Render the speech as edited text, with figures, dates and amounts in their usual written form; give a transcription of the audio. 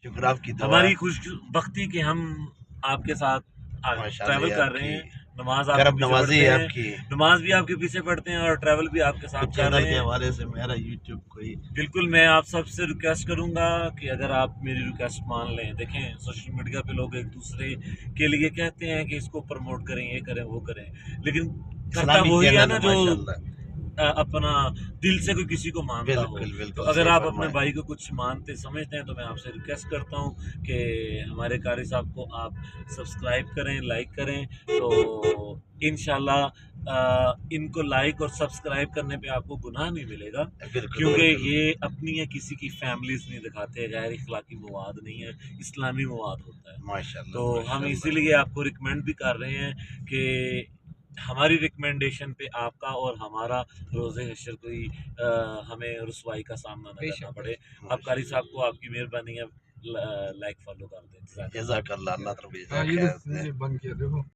شکر آپ کی دعا ہماری خوش بختی کہ ہم آپ کے ساتھ ٹریول کر رہے ہیں، نماز آپ کے پیچھے پڑھتے ہیں، نماز بھی آپ کے پیچھے پڑھتے ہیں اور ٹریول بھی آپ کے ساتھ کر رہے ہیں۔ کے حوالے سے میرا یوٹیوب کوئی بالکل میں آپ سب سے ریکویسٹ کروں گا کہ اگر آپ میری ریکویسٹ مان لیں، دیکھیں سوشل میڈیا پہ لوگ ایک دوسرے کے لیے کہتے ہیں کہ اس کو پروموٹ کریں، یہ کریں وہ کریں، لیکن کرتا وہی ہے نا جو اپنا دل سے کوئی کسی کو مانتا ہو۔ تو اگر آپ اپنے بھائی کو کچھ مانتے سمجھتے ہیں تو میں آپ سے ریکویسٹ کرتا ہوں کہ ہمارے قاری صاحب کو آپ سبسکرائب کریں، لائک کریں، تو انشاءاللہ ان کو لائک اور سبسکرائب کرنے پہ آپ کو گناہ نہیں ملے گا، کیونکہ یہ اپنی یا کسی کی فیملیز نہیں دکھاتے، غیر اخلاقی مواد نہیں ہے، اسلامی مواد ہوتا ہے۔ تو ہم اسی لیے آپ کو ریکمینڈ بھی کر رہے ہیں کہ ہماری ریکمینڈیشن پہ آپ کا اور ہمارا روز حشر کوئی ہمیں رسوائی کا سامنا نہ کرنا پڑے۔ اب قاری صاحب کو آپ کی مہربانی ہے، لائک فالو کر دیں۔ جزاک اللہ، اللہ تعالی